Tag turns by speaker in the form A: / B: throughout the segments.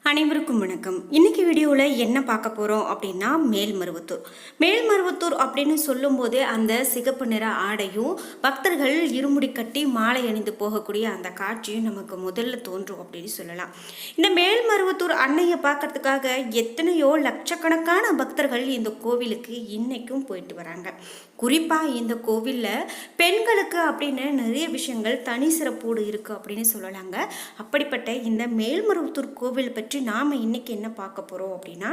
A: அனைவருக்கும் வணக்கம். இன்னைக்கு வீடியோவில் என்ன பார்க்க போகிறோம் அப்படின்னா மேல்மருவத்தூர் அப்படின்னு சொல்லும்போதே அந்த சிகப்பு நிற ஆடையும் பக்தர்கள் இருமுடி கட்டி மாலை அணிந்து போகக்கூடிய அந்த காட்சியும் நமக்கு முதல்ல தோன்றும் அப்படின்னு சொல்லலாம். இந்த மேல்மருவத்தூர் அன்னையை பார்க்கறதுக்காக எத்தனையோ லட்சக்கணக்கான பக்தர்கள் இந்த கோவிலுக்கு இன்னைக்கும் போயிட்டு வராங்க. குறிப்பாக இந்த கோவிலில் பெண்களுக்கு அப்படின்னு நிறைய விஷயங்கள் தனி சிறப்போடு இருக்குது அப்படின்னு சொல்லலாங்க. அப்படிப்பட்ட இந்த மேல்மருவத்தூர் கோவில் பற்றி நாம் இன்றைக்கி என்ன பார்க்க போகிறோம் அப்படின்னா,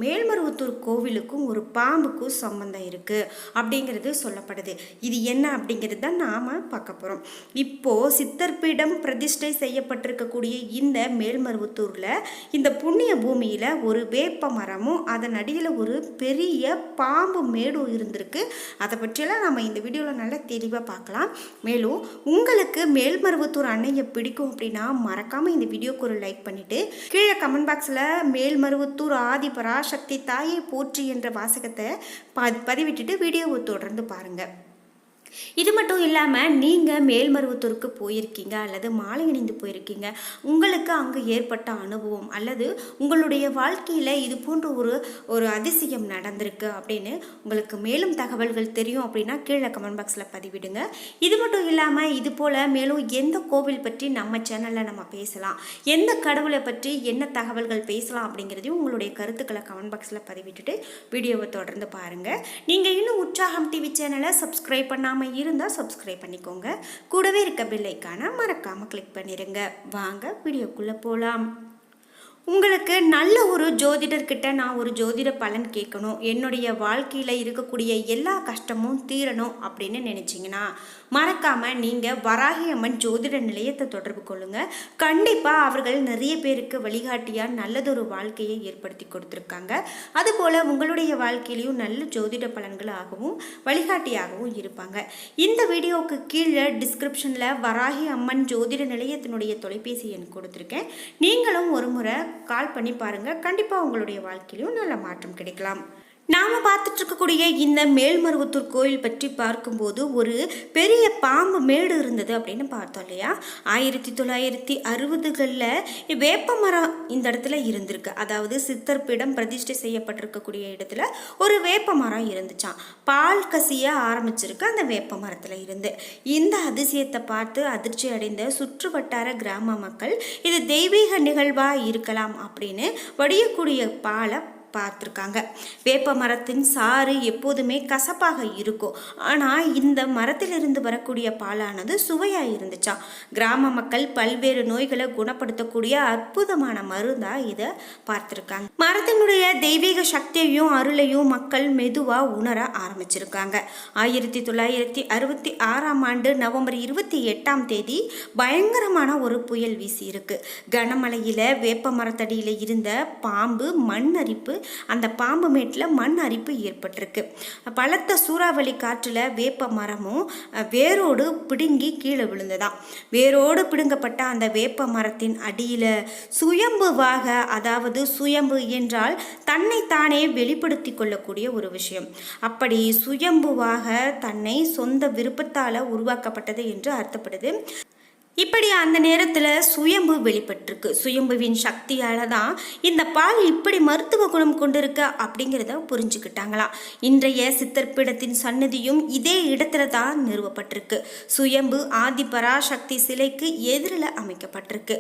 A: மேல்மருவத்தூர் கோவிலுக்கும் ஒரு பாம்புக்கும் சம்பந்தம் இருக்குது அப்படிங்கிறது சொல்லப்படுது. இது என்ன அப்படிங்கிறது தான் நாம் பார்க்க போகிறோம். இப்போது சித்தர்பீடம் பிரதிஷ்டை செய்யப்பட்டிருக்கக்கூடிய இந்த மேல்மருவத்தூரில் இந்த புண்ணிய பூமியில் ஒரு வேப்ப மரமும் அதன் அடியில் ஒரு பெரிய பாம்பு மேடும் இருந்திருக்கு. அதை பற்றியெல்லாம் நம்ம இந்த வீடியோவில் நல்லா தெளிவாக பார்க்கலாம். மேலும் உங்களுக்கு மேல்மருவத்தூர் அன்னையை பிடிக்கும் அப்படின்னா மறக்காமல் இந்த வீடியோக்கு ஒரு லைக் பண்ணிவிட்டு கீழே கமெண்ட் பாக்ஸில் மேல்மருவத்தூர் ஆதி பராசக்தி தாயை போற்றி என்ற வாசகத்தை பதிவிட்டுட்டு வீடியோவை தொடர்ந்து பாருங்கள். இது மட்டும் இல்லாமல் நீங்கள் மேல்மருவத்தூருக்கு போயிருக்கீங்க அல்லது மாலை அணிந்து போயிருக்கீங்க, உங்களுக்கு அங்கே ஏற்பட்ட அனுபவம் அல்லது உங்களுடைய வாழ்க்கையில் இது போன்ற ஒரு அதிசயம் நடந்திருக்கு அப்படின்னு உங்களுக்கு மேலும் தகவல்கள் தெரியும் அப்படின்னா கீழே கமெண்ட் பாக்ஸில் பதிவிடுங்க. இது மட்டும் இல்லாமல் இது போல் மேலும் எந்த கோவில் பற்றி நம்ம சேனலில் நம்ம பேசலாம், எந்த கடவுளை பற்றி என்ன தகவல்கள் பேசலாம் அப்படிங்கிறதையும் உங்களுடைய கருத்துக்களை கமெண்ட் பாக்ஸில் பதிவிட்டுட்டு வீடியோவை தொடர்ந்து பாருங்கள். நீங்கள் இன்னும் உற்சாகம் டிவி சேனலை சப்ஸ்கிரைப் பண்ணாமல் இருந்தால் சப்ஸ்கிரைப் பண்ணிக்கோங்க. கூடவே இருக்க பெல் ஐகானை மறக்காமல் கிளிக் பண்ணிடுங்க. வாங்க வீடியோக்குள்ளே போகலாம். உங்களுக்கு நல்ல ஒரு ஜோதிடர்கிட்ட நான் ஒரு ஜோதிட பலன் கேட்கணும், என்னுடைய வாழ்க்கையில் இருக்கக்கூடிய எல்லா கஷ்டமும் தீரணும் அப்படின்னு நினச்சிங்கன்னா மறக்காமல் நீங்கள் வராகி அம்மன் ஜோதிட நிலையத்தை தொடர்பு கொள்ளுங்கள். கண்டிப்பாக அவர்கள் நிறைய பேருக்கு வழிகாட்டியாக நல்லதொரு வாழ்க்கையை ஏற்படுத்தி கொடுத்துருக்காங்க. அதுபோல் உங்களுடைய வாழ்க்கையிலையும் நல்ல ஜோதிட பலன்களாகவும் வழிகாட்டியாகவும் இருப்பாங்க. இந்த வீடியோவுக்கு கீழே டிஸ்கிரிப்ஷனில் வராகி அம்மன் ஜோதிட நிலையத்தினுடைய தொலைபேசி எண் கொடுத்துருக்கேன். நீங்களும் ஒரு முறை கால் பண்ணி பாருங்கள். கண்டிப்பாக உங்களுடைய வாழ்க்கையிலும் நல்ல மாற்றம் கிடைக்கலாம். நாம் பார்த்துட்டு இருக்கக்கூடிய இந்த மேல்மருவத்தூர் கோயில் பற்றி பார்க்கும்போது ஒரு பெரிய பாம்பு மேடு இருந்தது அப்படின்னு பார்த்தோம் இல்லையா. 1960களில் வேப்ப மரம் இந்த இடத்துல இருந்திருக்கு. அதாவது சித்தர்பீடம் பிரதிஷ்டை செய்யப்பட்டிருக்கக்கூடிய இடத்துல ஒரு வேப்ப மரம் இருந்துச்சான். பால் கசிய ஆரம்பிச்சிருக்கு அந்த வேப்ப மரத்தில் இருந்து. இந்த அதிசயத்தை பார்த்து அதிர்ச்சி அடைந்த சுற்று வட்டார கிராம மக்கள் இது தெய்வீக நிகழ்வாக இருக்கலாம் அப்படின்னு வடியக்கூடிய பாலை பார்த்துருக்காங்க. வேப்ப மரத்தின் சாறு எப்போதுமே கசப்பாக இருக்கும். ஆனால் இந்த மரத்திலிருந்து வரக்கூடிய பாலானது சுவையாக இருந்துச்சா. கிராம மக்கள் பல்வேறு நோய்களை குணப்படுத்தக்கூடிய அற்புதமான மருந்தாக இதை பார்த்துருக்காங்க. மரத்தினுடைய தெய்வீக சக்தியையும் அருளையும் மக்கள் மெதுவாக உணர ஆரம்பிச்சிருக்காங்க. 1966 நவம்பர் 28 பயங்கரமான ஒரு புயல் வீசி இருக்கு. கனமழையில் வேப்ப மரத்தடியில் இருந்த பாம்பு மண் அரிப்பு, அந்த பாம்பு மேட்டில் மண் அரிப்பு ஏற்பட்டிருக்கு. பலத்த சூறாவளி காற்றில் வேப்ப மரமும் வேரோடு பிடுங்கி கீழே விழுந்ததாம். வேரோடு பிடுங்கப்பட்ட அந்த வேப்ப மரத்தின் அடியில் சுயம்புவாக, அதாவது சுயம்பு என்றால் தன்னைத்தானே வெளிப்படுத்தி கொள்ளக்கூடிய ஒரு விஷயம், அப்படி சுயம்புவாக தன்னை சொந்த விருப்பத்தால் உருவாக்கப்பட்டது என்று அர்த்தப்படுது. இப்படி அந்த நேரத்தில் சுயம்பு வெளிப்பட்டிருக்கு. சுயம்புவின் சக்தியால் தான் இந்த பால் இப்படி மருத்துவ குணம் கொண்டிருக்க அப்படிங்கிறத புரிஞ்சுக்கிட்டாங்களாம். இன்றைய சித்தர்பீடத்தின் சன்னதியும் இதே இடத்துல தான் நிறுவப்பட்டிருக்கு. சுயம்பு ஆதி பராசக்தி சிலைக்கு எதிரில் அமைக்கப்பட்டிருக்கு.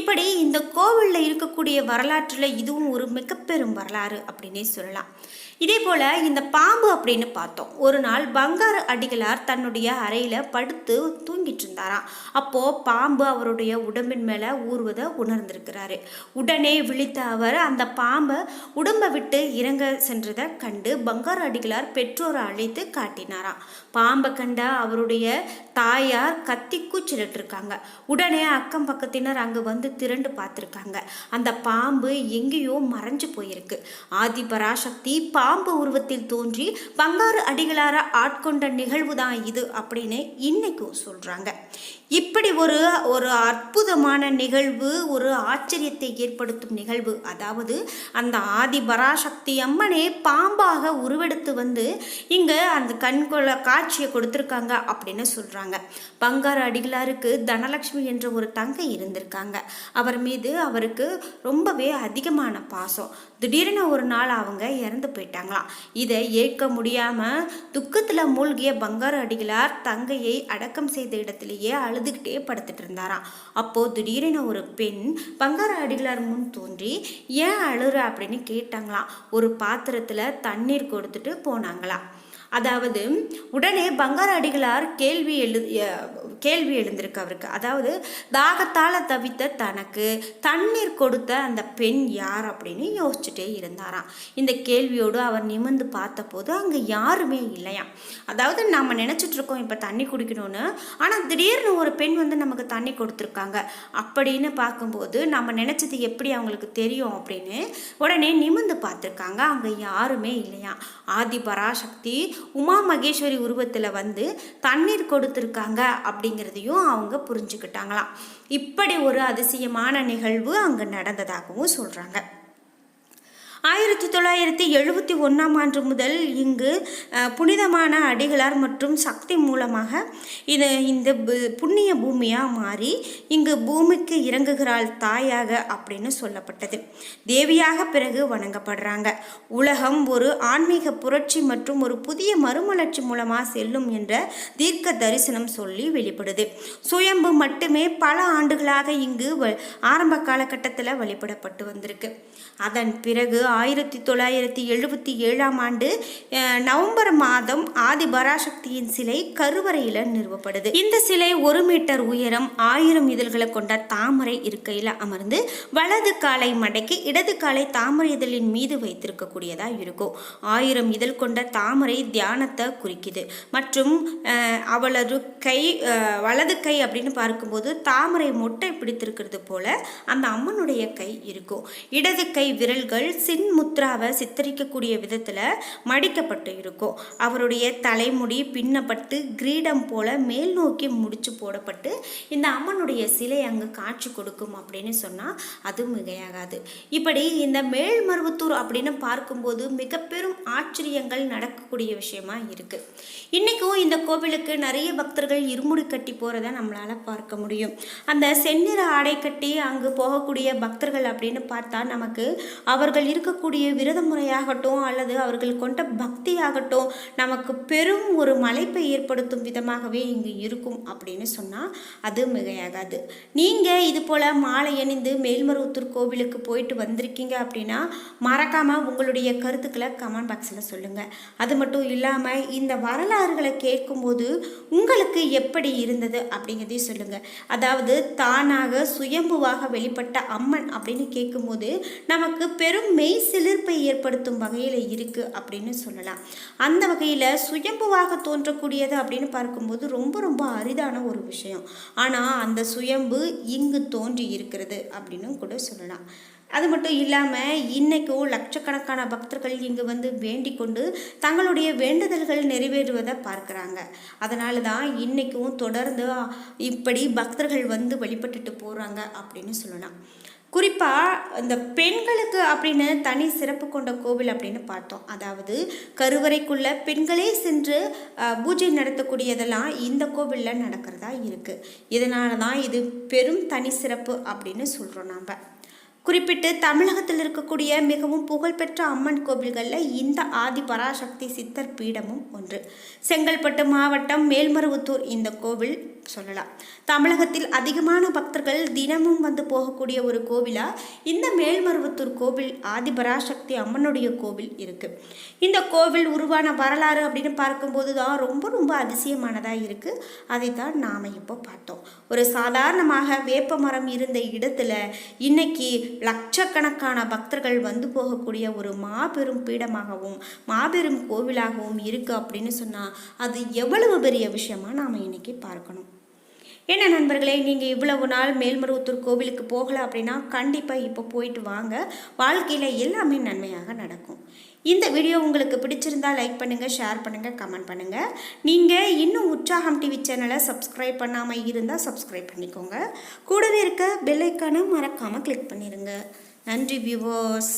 A: இப்படி இந்த கோவிலில் இருக்கக்கூடிய வரலாற்றில் இதுவும் ஒரு மிகப்பெரும் வரலாறு அப்படின்னே சொல்லலாம். இதே போல் இந்த பாம்பு அப்படின்னு பார்த்தோம். ஒரு நாள் பங்கார அடிகளார் தன்னுடைய அறையில் படுத்து தூங்கிட்டு இருந்தாராம். அப்போது பாம்பு அவருடைய உடம்பின் மேலே ஊறுவதை உணர்ந்திருக்கிறாரு. உடனே விழித்த அவர் அந்த பாம்பை உடம்பை விட்டு இறங்க சென்றதை கண்டு பங்கார அடிகளார் பெற்றோரை அழைத்து காட்டினாராம். பாம்பை கண்ட அவருடைய தாயார் கத்தி கூச்சலிட்டிருக்காங்க. உடனே அக்கம் பக்கத்தினர் அங்கே வந்து திரண்டு பார்த்துருக்காங்க. அந்த பாம்பு எங்கேயோ மறைஞ்சு போயிருக்கு. ஆதி பராசக்தி பாம்பு உருவத்தில் தோன்றி பங்காரு அடிகளார ஆட்கொண்ட நிகழ்வு தான் இது அப்படின்னு இன்னைக்கும் சொல்றாங்க. இப்படி ஒரு அற்புதமான நிகழ்வு, ஒரு ஆச்சரியத்தை ஏற்படுத்தும் நிகழ்வு. அதாவது அந்த ஆதி பராசக்தி அம்மனே பாம்பாக உருவெடுத்து வந்து இங்க அந்த கண்கொள்ள காட்சியை கொடுத்துருக்காங்க அப்படின்னு சொல்றாங்க. பங்காரு அடிகளாருக்கு தனலட்சுமி என்ற ஒரு தங்கை இருந்திருக்காங்க. அவர் மீது அவருக்கு ரொம்பவே அதிகமான பாசம். திடீர்னு ஒரு நாள் அவங்க இறந்து போயிட்டாங்களாம். இதை ஏற்க முடியாம துக்கத்துல மூழ்கிய பங்காரு அடிகளார் தங்கையை அடக்கம் செய்த இடத்திலேயே அழுதுகிட்டே படுத்துட்டு இருந்தாராம். அப்போ திடீரென ஒரு பெண் பங்காரு அடிகளார் முன் தோன்றி ஏன் அழுற அப்படின்னு கேட்டாங்களாம். ஒரு பாத்திரத்துல தண்ணீர் கொடுத்துட்டு போனாங்களாம். அதாவது உடனே பங்காரு அடிகளார் கேள்வி எழுந்திருக்கு அவருக்கு. அதாவது தாகத்தால் தவித்த தனக்கு தண்ணீர் கொடுத்த அந்த பெண் யார் அப்படின்னு யோசிச்சுட்டே இருந்தாராம். இந்த கேள்வியோடு அவர் நிமிர்ந்து பார்த்தபோது அங்கே யாருமே இல்லையாம். அதாவது நம்ம நினச்சிட்டு இருக்கோம் இப்போ தண்ணி குடிக்கணும்னு, ஆனால் திடீர்னு ஒரு பெண் வந்து நமக்கு தண்ணி கொடுத்துருக்காங்க அப்படின்னு பார்க்கும்போது நம்ம நினச்சது எப்படி அவங்களுக்கு தெரியும் அப்படின்னு உடனே நிமிர்ந்து பார்த்துருக்காங்க. அங்கே யாருமே இல்லையாம். ஆதி பராசக்தி உமா மகேஸ்வரி உருவத்தில் வந்து தண்ணீர் கொடுத்துருக்காங்க அப்படிங்கிறதையும் அவங்க புரிஞ்சுக்கிட்டாங்களாம். இப்படி ஒரு அதிசயமான நிகழ்வு அங்கே நடந்ததாகவும் சொல்கிறாங்க. 1971 முதல் இங்கு புனிதமான அடிகளார் மற்றும் சக்தி மூலமாக இந்த புண்ணிய பூமியாக மாறி இங்கு பூமிக்கு இறங்குகிறாள் தாயாக அப்படின்னு சொல்லப்பட்டது. தேவியாக பிறகு வணங்கப்படுறாங்க. உலகம் ஒரு ஆன்மீக புரட்சி மற்றும் ஒரு புதிய மறுமலர்ச்சி மூலமாக செல்லும் என்ற தீர்க்க தரிசனம் சொல்லி வெளிப்படுது. சுயம்பு மட்டுமே பல ஆண்டுகளாக இங்கு ஆரம்ப காலகட்டத்தில் வழிபடப்பட்டு வந்திருக்கு. அதன் பிறகு 1977 நவம்பர் மாதம் ஆதி பராசக்தியின் சிலை கருவறையில் நிறுவப்படுது. இந்த சிலை 1 மீட்டர் உயரம் 1000 இதழ்களை கொண்ட தாமரை இருக்கையில் அமர்ந்து வலது காலை மடக்கி இடது காலை தாமரை இதழின் மீது வைத்திருக்கக்கூடியதா இருக்கும். 1000 இதழ் கொண்ட தாமரை தியானத்தை குறிக்குது. மற்றும் அவளது கை வலது கை அப்படின்னு பார்க்கும்போது தாமரை மொட்டை பிடித்திருக்கிறது போல அந்த அம்மனுடைய கை இருக்கும். இடது கை விரல்கள் சின்முத்ராவை சித்தரிக்கக்கூடிய விதத்தில் மடிக்கப்பட்டு இருக்கும். அவருடைய தலைமுடி பின்னப்பட்டு கிரீடம் போல மேல் நோக்கி முடிச்சு போடப்பட்டு இந்த அம்மனுடைய சிலை அங்கு காட்சி கொடுக்கும் அப்படின்னு சொன்னால் அது மிகையாகாது. இப்படி இந்த மேல்மருவத்தூர் அப்படின்னு பார்க்கும்போது மிக பெரும் ஆச்சரியங்கள் நடக்கக்கூடிய விஷயமா இருக்கு. இன்னைக்கும் இந்த கோவிலுக்கு நிறைய பக்தர்கள் இருமுடி கட்டி போகிறத நம்மளால பார்க்க முடியும். அந்த செந்நிற ஆடை கட்டி அங்கு போகக்கூடிய பக்தர்கள் அப்படின்னு பார்த்தா நமக்கு அவர்கள் இருக்கக்கூடிய விரத முறையாகட்டும் அல்லது அவர்கள் கொண்ட பக்தியாகட்டும் நமக்கு பெரும் ஒரு மலைப்பை ஏற்படுத்தும் விதமாகவே இங்கு இருக்கும் அப்படின்னு சொன்னால் அது மிகையாகாது. நீங்கள் இது போல் மாலை அணிந்து மேல்மருவத்தூர் கோவிலுக்கு போயிட்டு வந்திருக்கீங்க அப்படின்னா மறக்காமல் உங்களுடைய கருத்துக்களை கமெண்ட் பாக்ஸில் சொல்லுங்கள். அது மட்டும் இல்லாமல் இந்த வரலாறுகளை கேட்கும்போது உங்களுக்கு எப்படி இருந்தது அப்படிங்கிறதையும் சொல்லுங்கள். அதாவது தானாக சுயம்புவாக வெளிப்பட்ட அம்மன் அப்படின்னு கேட்கும்போது நமக்கு பெரும் மெய் சிலிர்ப்பை ஏற்படுத்தும் வகையில் இருக்குது அப்படின்னு சொல்லலாம். அந்த வகையில் சுயம்புவாக தோன்றக்கூடியது அப்படின்னு பார்க்கும்போது ரொம்ப ரொம்ப அரிதான ஒரு விஷயம். ஆனால் அந்த சுயம்பு இங்கு தோன்றி இருக்கிறது அப்படின்னு கூட சொல்லலாம். அது மட்டும் இல்லாமல் இன்றைக்கும் லட்சக்கணக்கான பக்தர்கள் இங்கு வந்து வேண்டிக் கொண்டு தங்களுடைய வேண்டுதல்கள் நிறைவேறுவதை பார்க்குறாங்க. அதனால தான் இன்றைக்கும் தொடர்ந்து இப்படி பக்தர்கள் வந்து வழிபட்டுட்டு போகிறாங்க அப்படின்னு சொல்லலாம். குறிப்பாக இந்த பெண்களுக்கு அப்படின்னு தனி சிறப்பு கொண்ட கோவில் அப்படின்னு பார்த்தோம். அதாவது கருவறைக்குள்ள பெண்களே சென்று பூஜை நடத்தக்கூடியதெல்லாம் இந்த கோவிலில் நடக்கிறதா இருக்குது. இதனால தான் இது பெரும் தனி சிறப்பு அப்படின்னு சொல்கிறோம் நாம். குறிப்பிட்டு தமிழகத்தில் இருக்கக்கூடிய மிகவும் புகழ்பெற்ற அம்மன் கோவில்களில் இந்த ஆதி பராசக்தி சித்தர் பீடமும் ஒன்று. செங்கல்பட்டு மாவட்டம் மேல்மருவத்தூர் இந்த கோவில் சொல்லலாம். தமிழகத்தில் அதிகமான பக்தர்கள் தினமும் வந்து போகக்கூடிய ஒரு கோவிலாக இந்த மேல்மருவத்தூர் கோவில் ஆதி பராசக்தி அம்மனுடைய கோவில் இருக்குது. இந்த கோவில் உருவான வரலாறு அப்படின்னு பார்க்கும்போது தான் ரொம்ப ரொம்ப அதிசயமானதாக இருக்குது. அதை தான் நாம் இப்போ பார்த்தோம். ஒரு சாதாரணமாக வேப்ப மரம் இருந்த இடத்துல இன்னைக்கு லட்சக்கணக்கான பக்தர்கள் வந்து போகக்கூடிய ஒரு மாபெரும் பீடமாகவும் மாபெரும் கோவிலாகவும் இருக்குது அப்படின்னு சொன்னால் அது எவ்வளவு பெரிய விஷயமா நாம் இன்னைக்கு பார்க்கணும். என்ன நண்பர்களே, நீங்கள் இவ்வளவு நாள் மேல்மருவத்தூர் கோவிலுக்கு போகலை அப்படின்னா கண்டிப்பாக இப்போ போயிட்டு வாங்க. வாழ்க்கையில் எல்லாமே நன்மையாக நடக்கும். இந்த வீடியோ உங்களுக்கு பிடிச்சிருந்தா லைக் பண்ணுங்கள், ஷேர் பண்ணுங்கள், கமெண்ட் பண்ணுங்கள். நீங்கள் இன்னும் உற்சாகம் டிவி சேனலை சப்ஸ்கிரைப் பண்ணாமல் இருந்தால் சப்ஸ்கிரைப் பண்ணிக்கோங்க. கூடவே இருக்க பெல் ஐக்கானை மறக்காமல் கிளிக் பண்ணிடுங்க. நன்றி வியூவர்ஸ்.